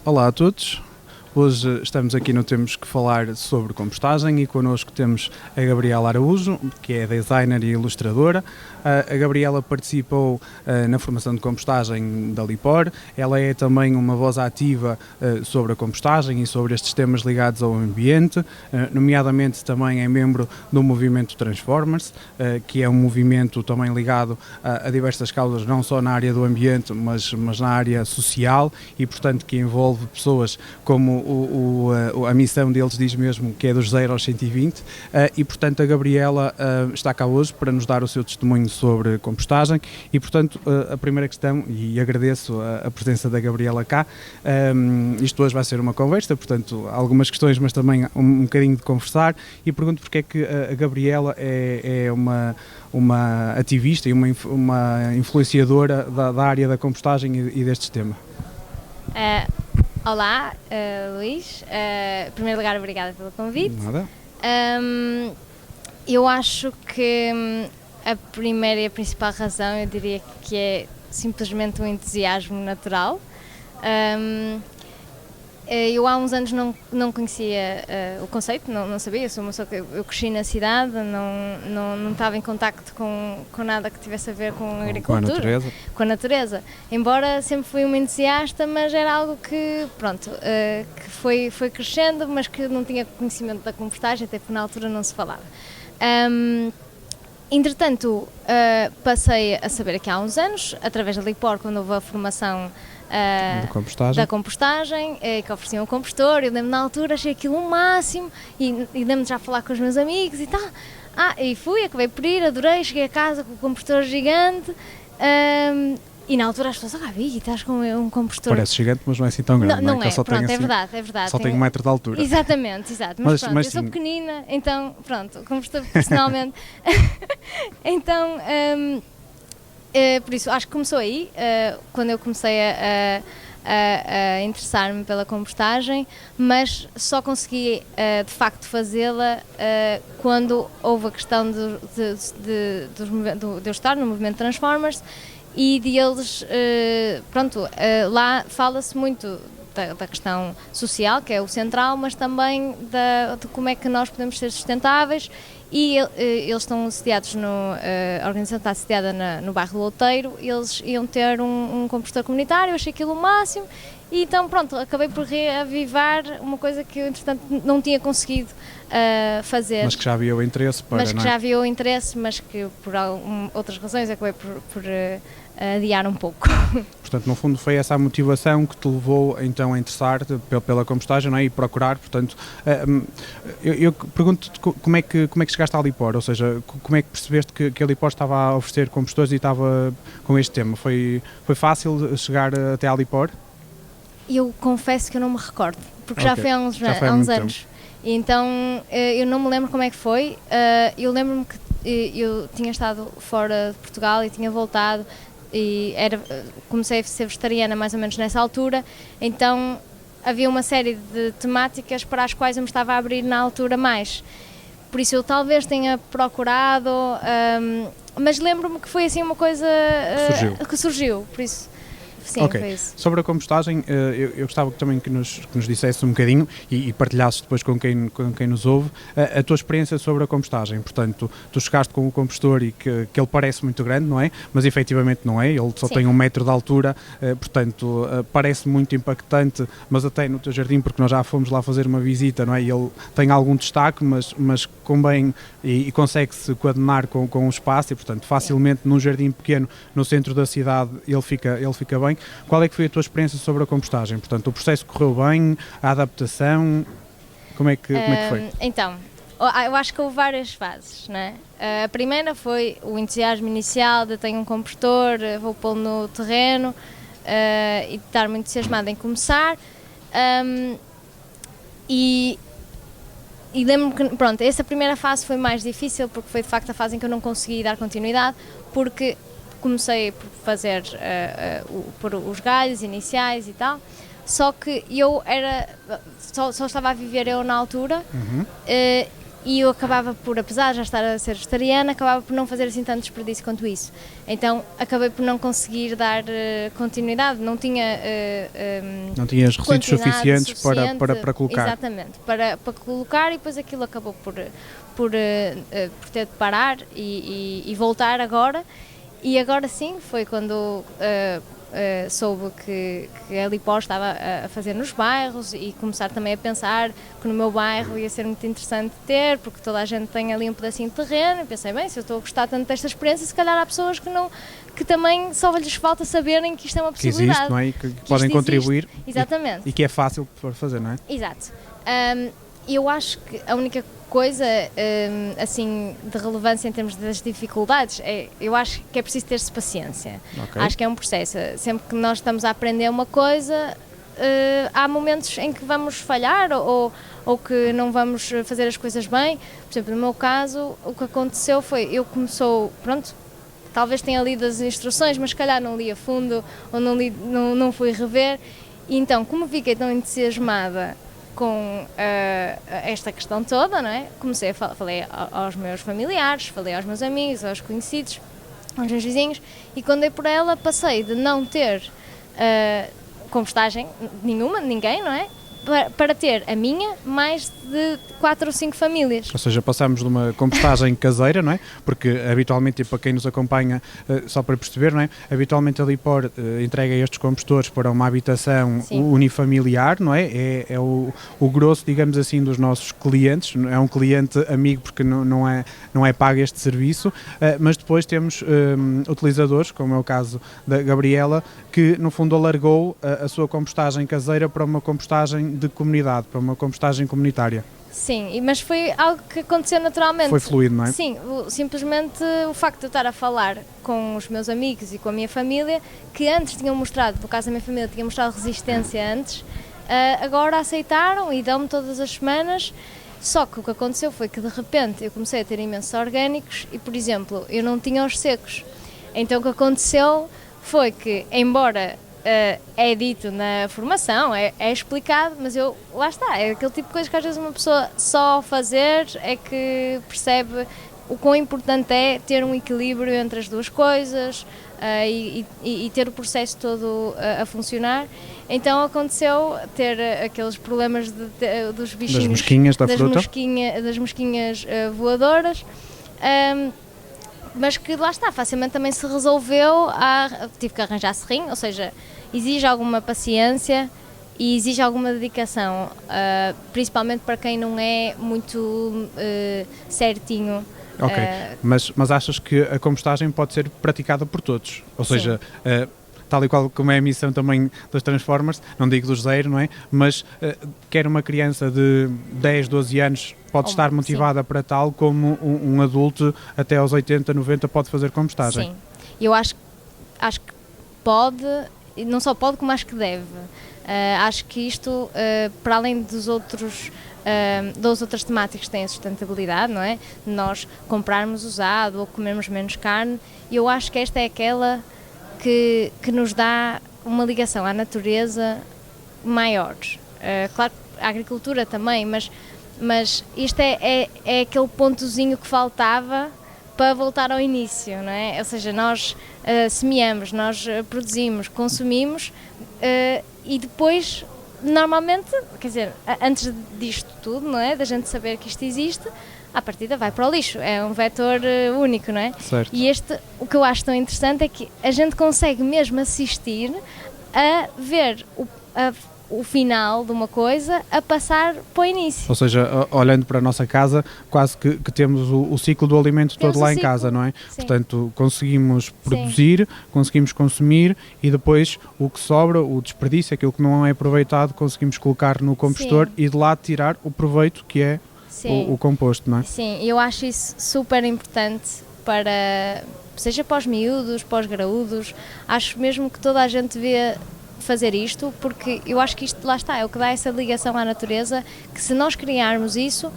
Olá a todos, hoje estamos aqui no Temos que Falar sobre compostagem e connosco temos a Gabriela Araújo, que é designer e ilustradora. A Gabriela participou na formação de compostagem da Lipor, ela é também uma voz ativa sobre a compostagem e sobre estes temas ligados ao ambiente, nomeadamente também é membro do movimento Transformers, que é um movimento também ligado a diversas causas, não só na área do ambiente, mas na área social e, portanto, que envolve pessoas como a missão deles diz mesmo que é dos 0 aos 120 e, portanto, a Gabriela está cá hoje para nos dar o seu testemunho sobre compostagem e, portanto, a primeira questão, e agradeço a presença da Gabriela cá, isto hoje vai ser uma conversa, portanto, algumas questões, mas também um bocadinho de conversar, e pergunto porque é que a Gabriela é uma ativista e uma influenciadora da área da compostagem e deste tema. Olá, Luís. Em primeiro lugar, obrigada pelo convite. Nada. Eu acho que a primeira e a principal razão, eu diria que é simplesmente um entusiasmo natural. Eu há uns anos não conhecia o conceito, não sabia, eu sou uma pessoa que eu cresci na cidade, não estava em contacto com nada que tivesse a ver com a agricultura, com a natureza. Embora sempre fui uma entusiasta, mas era algo que, pronto, que foi crescendo, mas que não tinha conhecimento da compostagem, até porque na altura não se falava. Entretanto, passei a saber aqui há uns anos, através da Lipor, quando houve a formação da compostagem, que ofereciam um compostor. Eu lembro na altura, achei aquilo o máximo e lembro de já falar com os meus amigos e tal. E fui, acabei por ir, adorei, cheguei a casa com o compostor gigante e na altura as pessoas, Gabi, estás com um compostor... Parece gigante, mas não é assim tão grande. Não é, só pronto, tem, é verdade. Só tem 1 metro de altura. Exatamente, mas pronto, eu sou pequenina, então, pronto, o compostor personalmente... Então... por isso, acho que começou aí, quando eu comecei a interessar-me pela compostagem, mas só consegui, de facto, fazê-la quando houve a questão de eu estar no movimento Transformers e de eles, lá fala-se muito da questão social, que é o central, mas também de como é que nós podemos ser sustentáveis. E eles estão sediados a organização está sediada no bairro Louteiro, eles iam ter um compostor comunitário, eu achei aquilo o máximo, e então pronto, acabei por reavivar uma coisa que eu entretanto não tinha conseguido fazer. Mas que já havia o interesse para, já havia o interesse, mas que por outras razões acabei por adiar um pouco. Portanto, no fundo foi essa a motivação que te levou então a interessar-te pela compostagem, não é? E procurar, portanto, eu pergunto-te como é que chegaste à Lipor, ou seja, como é que percebeste que a Lipor estava a oferecer compostores e estava com este tema? Foi fácil chegar até à Lipor? Eu confesso que eu não me recordo, porque já foi há uns anos. E então eu não me lembro como é que foi. Eu lembro-me que eu tinha estado fora de Portugal e tinha voltado e comecei a ser vegetariana mais ou menos nessa altura, então havia uma série de temáticas para as quais eu me estava a abrir na altura mais. Por isso eu talvez tenha procurado, mas lembro-me que foi assim uma coisa que surgiu, por isso... Sim, ok. Foi isso. Sobre a compostagem, eu gostava também que nos dissesse um bocadinho e partilhasses depois com quem nos ouve a tua experiência sobre a compostagem. Portanto, tu chegaste com o compostor e que ele parece muito grande, não é? Mas efetivamente não é, ele só tem 1 metro de altura, portanto parece muito impactante, mas até no teu jardim, porque nós já fomos lá fazer uma visita, não é? E ele tem algum destaque, mas convém e consegue-se coadunar com o espaço e, portanto, facilmente num jardim pequeno no centro da cidade ele fica bem. Qual é que foi a tua experiência sobre a compostagem? Portanto, o processo correu bem, a adaptação, como é que foi? Então, eu acho que houve várias fases, não é? A primeira foi o entusiasmo inicial de tenho um compostor, vou pô-lo no terreno e estar muito entusiasmada em começar. E lembro-me que, pronto, essa primeira fase foi mais difícil porque foi de facto a fase em que eu não consegui dar continuidade, porque comecei por fazer por os galhos iniciais e tal, só que eu só estava a viver eu na altura, e eu acabava por, apesar de já estar a ser vegetariana, acabava por não fazer assim tanto desperdício quanto isso. Então acabei por não conseguir dar continuidade, não tinha não tinhas resíduos suficientes para colocar. Exatamente, para colocar, e depois aquilo acabou por ter de parar e voltar agora. E agora sim, foi quando soube que a Lipós estava a fazer nos bairros, e começar também a pensar que no meu bairro ia ser muito interessante ter, porque toda a gente tem ali um pedacinho de terreno, e pensei, bem, se eu estou a gostar tanto desta experiência, se calhar há pessoas que também só lhes falta saberem que isto é uma possibilidade. Que existe, não é? E que podem contribuir. Exatamente. E que é fácil para fazer, não é? Exato. Eu acho que a única coisa assim de relevância em termos das dificuldades eu acho que é preciso ter-se paciência. Okay. Acho que é um processo. Sempre que nós estamos a aprender uma coisa, há momentos em que vamos falhar ou que não vamos fazer as coisas bem. Por exemplo, no meu caso, o que aconteceu foi, talvez tenha lido as instruções, mas se calhar não li a fundo ou não fui rever. E então, como fiquei tão entusiasmada com esta questão toda, não é? Falei aos meus familiares, falei aos meus amigos, aos conhecidos, aos meus vizinhos, e quando dei por ela, passei de não ter compostagem nenhuma, de ninguém, não é? Para ter a minha, mais de 4 ou 5 famílias. Ou seja, passamos de uma compostagem caseira, não é? Porque habitualmente, e para quem nos acompanha, só para perceber, não é? Habitualmente a Lipor entrega estes compostores para uma habitação unifamiliar, não é? É o grosso, digamos assim, dos nossos clientes. É um cliente amigo porque não é pago este serviço, mas depois temos utilizadores, como é o caso da Gabriela, que no fundo alargou a sua compostagem caseira para uma compostagem de comunidade, para uma compostagem comunitária. Sim, mas foi algo que aconteceu naturalmente. Foi fluido, não é? Sim, simplesmente o facto de eu estar a falar com os meus amigos e com a minha família, que antes tinham mostrado, no caso da minha família, tinha mostrado resistência antes, agora aceitaram e dão-me todas as semanas. Só que o que aconteceu foi que de repente eu comecei a ter imensos orgânicos e, por exemplo, eu não tinha os secos. Então o que aconteceu foi que, embora é dito na formação, é explicado, mas lá está, é aquele tipo de coisa que às vezes uma pessoa só fazer é que percebe o quão importante é ter um equilíbrio entre as duas coisas e ter o processo todo a funcionar. Então aconteceu ter aqueles problemas dos bichinhos, das mosquinhas da fruta, das mosquinhas voadoras, mas que lá está, facilmente também se resolveu. Tive que arranjar serrinho, ou seja, exige alguma paciência e exige alguma dedicação, principalmente para quem não é muito certinho. Ok, mas achas que a compostagem pode ser praticada por todos? Ou seja, tal e qual como é a missão também dos Transformers, não digo do zero, não é? Mas quer uma criança de 10, 12 anos pode estar motivada para tal, como um adulto até aos 80, 90 pode fazer compostagem? Sim, eu acho que pode, não só pode, como acho que deve. Acho que isto, para além das outras temáticas que têm a sustentabilidade, não é? Nós comprarmos usado ou comermos menos carne, eu acho que esta é aquela que nos dá uma ligação à natureza maior. Claro que a agricultura também, mas isto é aquele pontozinho que faltava para voltar ao início, não é? Ou seja, nós semeamos, nós produzimos, consumimos e depois, normalmente, quer dizer, antes disto tudo, não é? Da gente saber que isto existe, à partida vai para o lixo, é um vetor único, não é? Certo. E o que eu acho tão interessante é que a gente consegue mesmo assistir a ver o final de uma coisa a passar para o início. Ou seja, olhando para a nossa casa, quase que temos o ciclo do alimento todo lá em casa, não é? Sim. Portanto, conseguimos produzir, conseguimos consumir e depois o que sobra, o desperdício, aquilo que não é aproveitado, conseguimos colocar no compostor e de lá tirar o proveito que é o composto, não é? Sim, eu acho isso super importante seja para os miúdos, para os graúdos, acho mesmo que toda a gente devia fazer isto, porque eu acho que isto, lá está, é o que dá essa ligação à natureza, que se nós criarmos isso,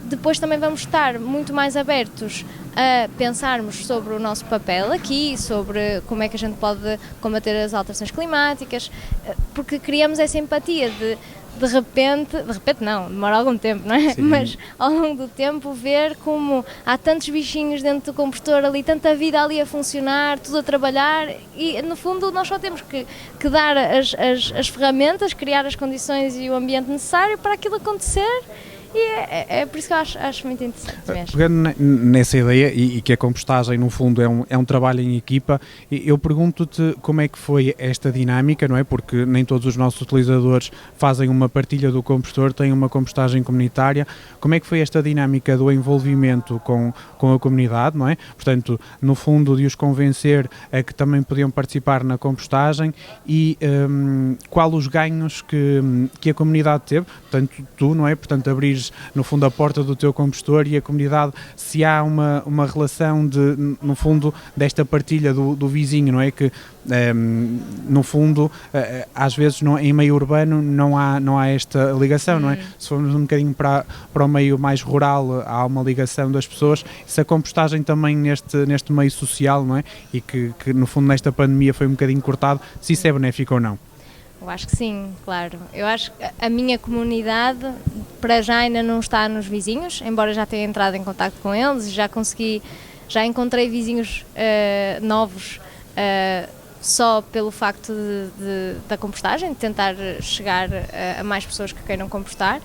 depois também vamos estar muito mais abertos a pensarmos sobre o nosso papel aqui, sobre como é que a gente pode combater as alterações climáticas, porque criamos essa empatia de repente não, demora algum tempo, não é? Sim. Mas ao longo do tempo ver como há tantos bichinhos dentro do compostor ali, tanta vida ali a funcionar, tudo a trabalhar e no fundo nós só temos que dar as ferramentas, criar as condições e o ambiente necessário para aquilo acontecer. E é por isso que eu acho muito interessante mesmo. Pegando nessa ideia, e que a compostagem no fundo é um trabalho em equipa, eu pergunto-te como é que foi esta dinâmica, não é? Porque nem todos os nossos utilizadores fazem uma partilha do compostor, têm uma compostagem comunitária. Como é que foi esta dinâmica do envolvimento com a comunidade, não é? Portanto, no fundo, de os convencer a que também podiam participar na compostagem e qual os ganhos que a comunidade teve, portanto, tu, não é? Portanto, abrires no fundo a porta do teu compostor e a comunidade, se há uma relação no fundo desta partilha do vizinho, não é? Que no fundo às vezes em meio urbano não há esta ligação, não é? Se formos um bocadinho para o meio mais rural, há uma ligação das pessoas. Se a compostagem também neste meio social, não é? E que no fundo nesta pandemia foi um bocadinho cortado, se isso é benéfico ou não. Eu acho que sim, claro. Eu acho que a minha comunidade para já ainda não está nos vizinhos, embora já tenha entrado em contacto com eles e já encontrei vizinhos novos só pelo facto da compostagem, de tentar chegar a mais pessoas que queiram compostar.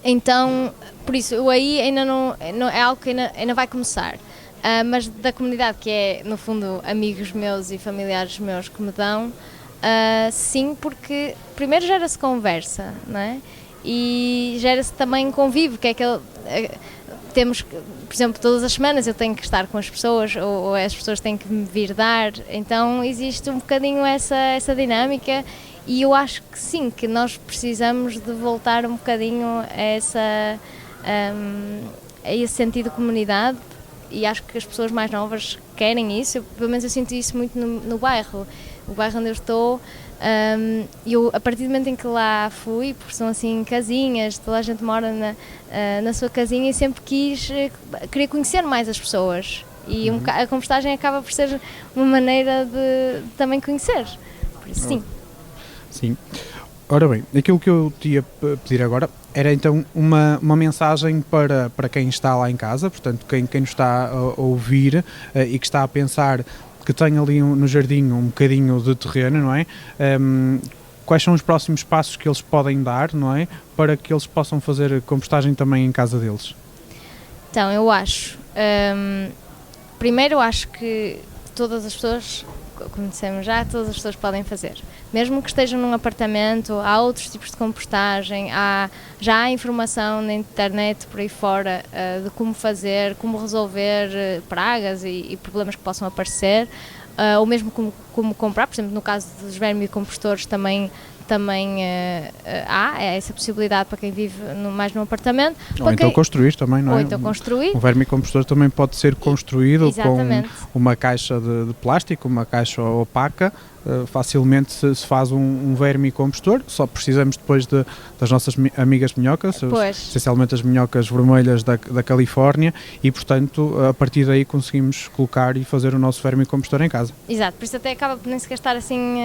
Então, por isso, eu aí ainda não é algo que ainda vai começar. Mas da comunidade, que é no fundo amigos meus e familiares meus que me dão, sim, porque primeiro gera-se conversa, não é? E gera-se também convívio, que é aquele... Temos, por exemplo, todas as semanas eu tenho que estar com as pessoas ou as pessoas têm que me vir dar, então existe um bocadinho essa dinâmica e eu acho que sim, que nós precisamos de voltar um bocadinho a esse sentido de comunidade e acho que as pessoas mais novas querem isso, pelo menos eu sinto isso muito no bairro. O bairro onde eu estou, eu a partir do momento em que lá fui, porque são assim casinhas, toda a gente mora na sua casinha e sempre queria conhecer mais as pessoas e a compostagem acaba por ser uma maneira de também conhecer, por isso sim. Sim. Ora bem, aquilo que eu te ia pedir agora era então uma mensagem para quem está lá em casa, portanto quem nos está a ouvir e que está a pensar que tem ali no jardim um bocadinho de terreno, não é? Quais são os próximos passos que eles podem dar, não é? Para que eles possam fazer compostagem também em casa deles? Então, eu acho... primeiro, eu acho que todas as pessoas, como dissemos já, todas as pessoas podem fazer. Mesmo que estejam num apartamento, há outros tipos de compostagem, já há informação na internet por aí fora de como fazer, como resolver pragas e problemas que possam aparecer, ou mesmo como comprar, por exemplo, no caso dos vermicompostores também há essa possibilidade para quem vive mais num apartamento. Ou então construir também, não é? Ou então construir. Um vermicompostor também pode ser construído Exatamente. Com uma caixa de plástico, uma caixa opaca. Facilmente se faz um vermicompostor, só precisamos depois das nossas amigas minhocas, essencialmente as minhocas vermelhas da Califórnia e, portanto, a partir daí conseguimos colocar e fazer o nosso vermicompostor em casa. Exato, por isso até acaba por nem se gastar assim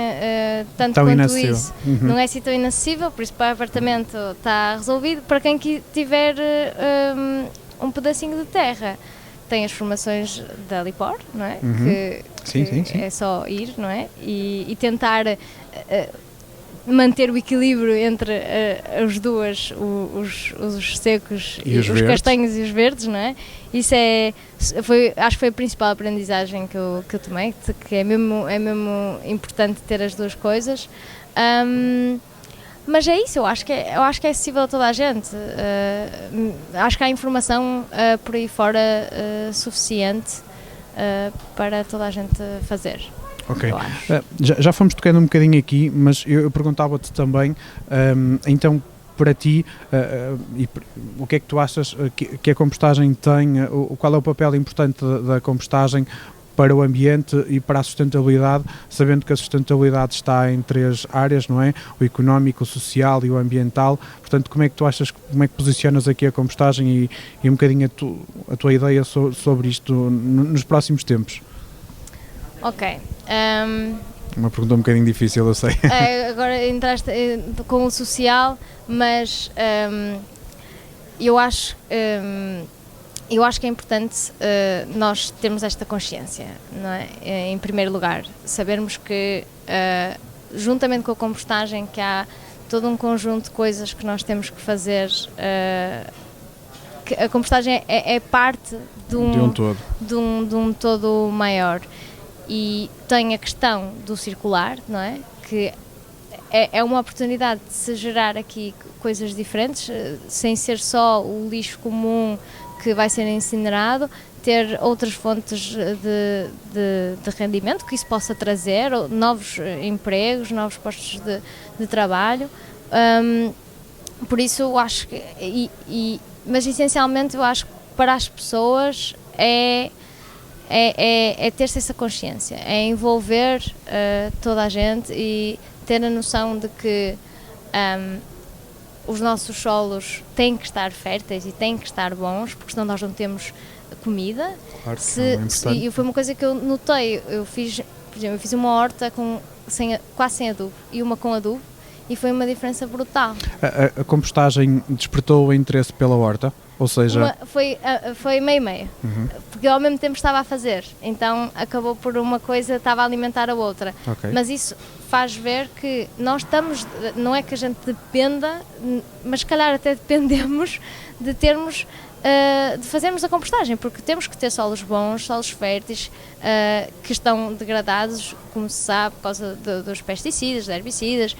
tanto tão quanto inacessível. Isso. Não é assim tão inacessível, por isso para o apartamento está resolvido. Para quem tiver um pedacinho de terra, tem as formações da Lipor, não é? Sim. É só ir, não é? E tentar manter o equilíbrio entre os dois, os secos e os castanhos e os verdes, não é? Isso acho que foi a principal aprendizagem que eu tomei, que é mesmo importante ter as duas coisas. Mas é isso, eu acho que é acessível a toda a gente. Acho que há informação por aí fora suficiente para toda a gente fazer. Ok. Já fomos tocando um bocadinho aqui, mas eu perguntava-te também, então, para ti, o que é que tu achas que a compostagem tem, qual é o papel importante da compostagem para o ambiente e para a sustentabilidade, sabendo que a sustentabilidade está em 3 áreas, não é? O económico, o social e o ambiental. Portanto, como é que tu achas, como é que posicionas aqui a compostagem e um bocadinho a tua ideia sobre isto nos próximos tempos? Ok. Uma pergunta um bocadinho difícil, eu sei. Agora entraste com o social, mas eu acho que é importante nós termos esta consciência, não é? Em primeiro lugar, sabermos que juntamente com a compostagem que há todo um conjunto de coisas que nós temos que fazer, que a compostagem é parte de um todo maior. E tem a questão do circular, não é? Que é uma oportunidade de se gerar aqui coisas diferentes, sem ser só o lixo comum que vai ser incinerado, ter outras fontes de rendimento que isso possa trazer, novos empregos, novos postos de trabalho. Por isso eu acho que, mas essencialmente eu acho que para as pessoas é ter-se essa consciência, é envolver toda a gente e ter a noção de que os nossos solos têm que estar férteis e têm que estar bons, porque senão nós não temos comida. Claro que E foi uma coisa que eu notei, eu fiz uma horta quase sem adubo e uma com adubo, e foi uma diferença brutal. A compostagem despertou o interesse pela horta? Ou seja... Foi meio-meio, porque eu ao mesmo tempo estava a fazer, então acabou por uma coisa, estava a alimentar a outra. Okay. Mas isso faz ver que nós estamos, não é que a gente dependa, mas se calhar até dependemos de termos, de fazermos a compostagem, porque temos que ter solos bons, solos férteis, que estão degradados, como se sabe, por causa dos pesticidas, dos herbicidas,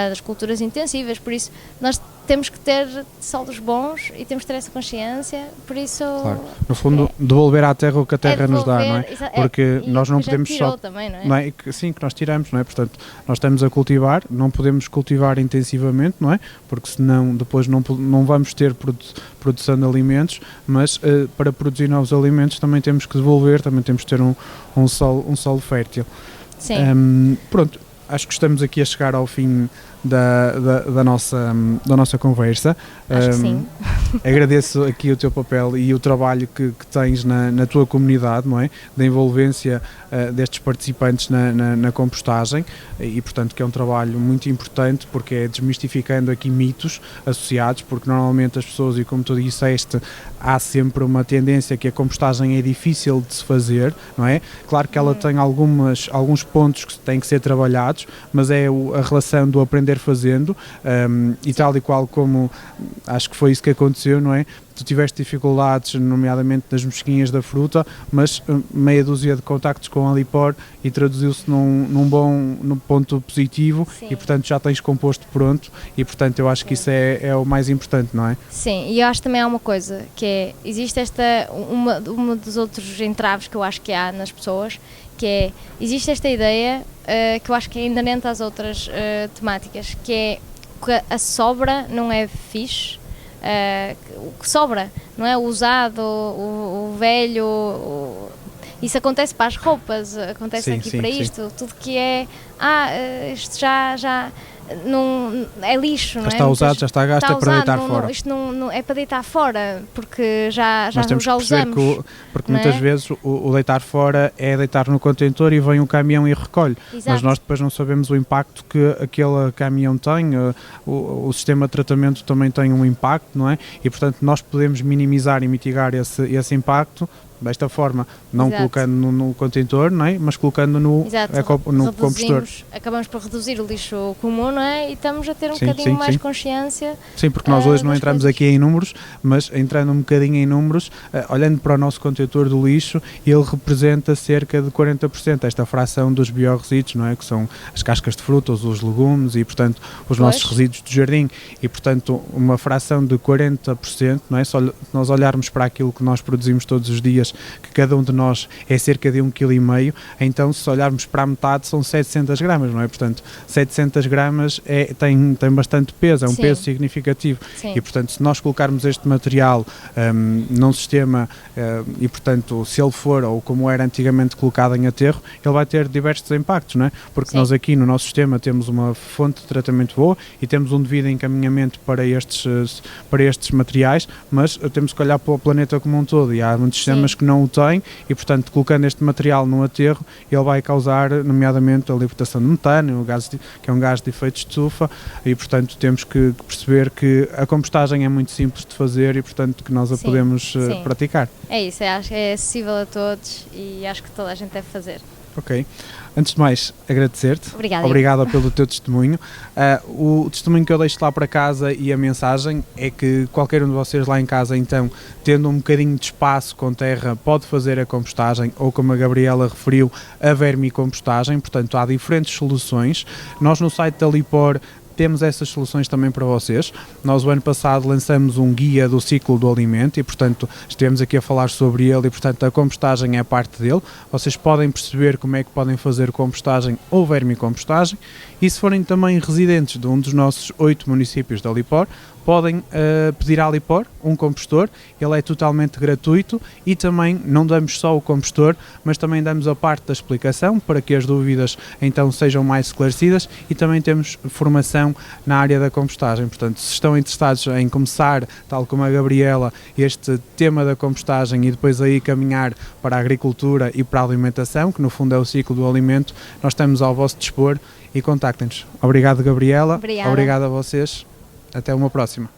das culturas intensivas, por isso nós temos que ter solos bons e temos que ter essa consciência, por isso... Claro. No fundo, devolver à terra o que a terra nos dá, não é? Porque nós não podemos só... Também, não é? Não é? Sim, que nós tiramos, não é? Portanto, nós estamos a cultivar, não podemos cultivar intensivamente, não é? Porque senão depois não vamos ter produção de alimentos, mas para produzir novos alimentos também temos que devolver, também temos que ter um solo fértil. Sim. Pronto, acho que estamos aqui a chegar ao fim da nossa conversa. Acho que sim. Agradeço aqui o teu papel e o trabalho que tens na tua comunidade, não é? Da envolvência destes participantes na compostagem e, portanto, que é um trabalho muito importante porque é desmistificando aqui mitos associados, porque normalmente as pessoas, e como tu disseste, há sempre uma tendência que a compostagem é difícil de se fazer, não é? Claro que ela tem alguns pontos que têm que ser trabalhados, mas é a relação do aprender fazendo, e tal e qual como acho que foi isso que aconteceu, não é? Tu tiveste dificuldades, nomeadamente nas mosquinhas da fruta, mas meia dúzia de contactos com a Alipor e traduziu-se num ponto positivo. Sim. E portanto já tens composto pronto e portanto eu acho que isso é o mais importante, não é? Sim, e eu acho também há uma coisa, que é, existe uma dos outros entraves que eu acho que há nas pessoas, que é, existe esta ideia que eu acho que é inerente às outras temáticas, que é que a sobra não é fixe. O que sobra, não é? O usado, o velho, isso acontece para as roupas, acontece aqui para isto, tudo que é, isto já não é lixo, não é? Já está usado, já está gasto, é para deitar fora. Isto não é para deitar fora, porque já usamos. Porque muitas vezes o deitar fora é deitar no contentor e vem um caminhão e recolhe. Exato. Mas nós depois não sabemos o impacto que aquele caminhão tem, o sistema de tratamento também tem um impacto, não é? E portanto nós podemos minimizar e mitigar esse impacto desta forma, não Exato. colocando no contentor, não é? Mas colocando no compostor. Acabamos por reduzir o lixo comum, não é? E estamos a ter um bocadinho mais consciência. Sim, porque nós hoje não entramos aqui em números, mas entrando um bocadinho em números, olhando para o nosso contentor do lixo, ele representa cerca de 40%, esta fração dos biorresíduos, não é? Que são as cascas de frutas, os legumes e, portanto, os nossos resíduos do jardim. E, portanto, uma fração de 40%, não é? Se nós olharmos para aquilo que nós produzimos todos os dias, que cada um de nós é cerca de 1,5 kg, então se olharmos para a metade são 700 gramas, não é? Portanto, 700 gramas tem bastante peso, é um peso significativo. Sim. E portanto, se nós colocarmos este material num sistema e portanto, se ele for, ou como era antigamente colocado em aterro, ele vai ter diversos impactos, não é? Porque nós aqui no nosso sistema temos uma fonte de tratamento boa e temos um devido encaminhamento para estes materiais, mas temos que olhar para o planeta como um todo e há muitos sistemas que não o têm e, portanto, colocando este material no aterro, ele vai causar, nomeadamente, a libertação de metano, que é um gás de efeito de estufa, e, portanto, temos que perceber que a compostagem é muito simples de fazer e, portanto, que nós a podemos praticar. É isso, acho que é acessível a todos e acho que toda a gente deve fazer. Ok. Antes de mais, agradecer-te. Obrigada pelo teu testemunho. O testemunho que eu deixo lá para casa e a mensagem é que qualquer um de vocês lá em casa, então, tendo um bocadinho de espaço com terra, pode fazer a compostagem ou, como a Gabriela referiu, a vermicompostagem. Portanto, há diferentes soluções. Nós no site da Lipor temos essas soluções também para vocês. Nós o ano passado lançamos um guia do ciclo do alimento e, portanto, estivemos aqui a falar sobre ele e, portanto, a compostagem é parte dele. Vocês podem perceber como é que podem fazer compostagem ou vermicompostagem e, se forem também residentes de um dos nossos 8 municípios da Lipor, podem pedir à Lipor um compostor, ele é totalmente gratuito e também não damos só o compostor, mas também damos a parte da explicação para que as dúvidas então sejam mais esclarecidas e também temos formação na área da compostagem. Portanto, se estão interessados em começar, tal como a Gabriela, este tema da compostagem e depois aí caminhar para a agricultura e para a alimentação, que no fundo é o ciclo do alimento, nós estamos ao vosso dispor e contactem-nos. Obrigado, Gabriela. Obrigada. Obrigado a vocês. Até uma próxima.